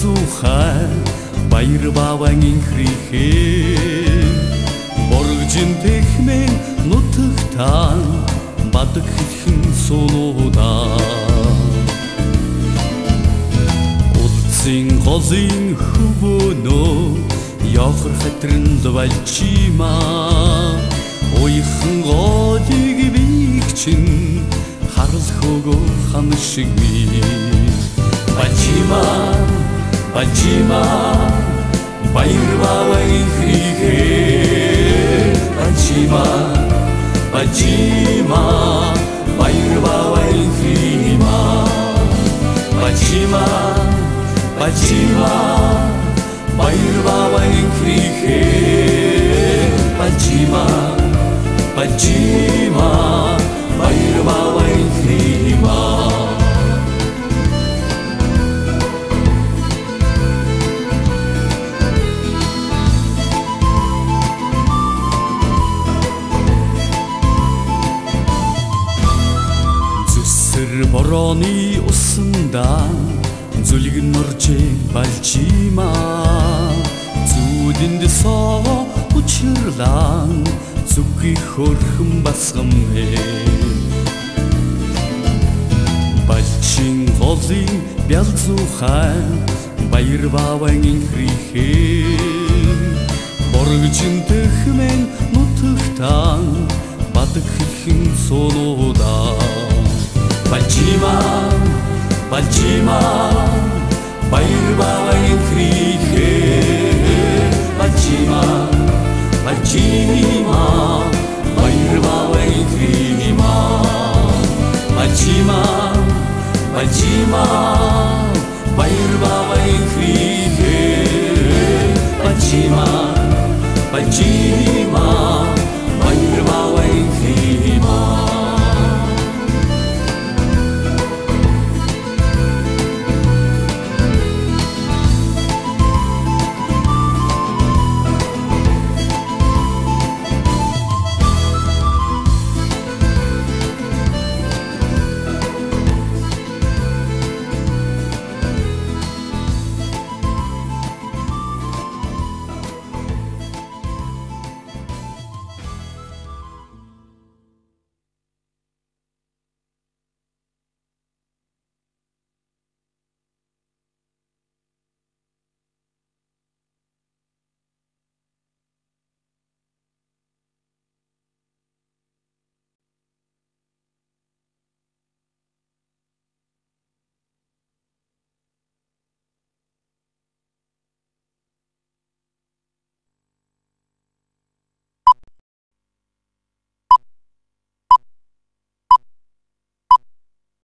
бялзуухай баяр баван инхрихээ боргожин техмэн нутагтан бадаг хэлхэн суулуудаа улсын голын хөвөнөө явхар хатран лвалчимаа уйхан голыг бигчин харал хөгөө хан шиг ми бачима бачима баяр баван инхрихээ бачима бачима баяр баван инхрима бачима бачима баяр баван инхрихээ бачима бачима баяр баван инхрима борооны усанда зүлгэн нуржээ балжимаа зүудэнд соо учирлан зүгий хөрхөн басгамэ балчин голын бялзуухай баяр баван инхрихээ боргожин техмэн нутагтан бадаг хэлхэн суулуудаа бачима бачима баяр баван инхрихээ бачима бачима баяр баван инхрима бачима бачима баяр баван инхрихээ бачима бачима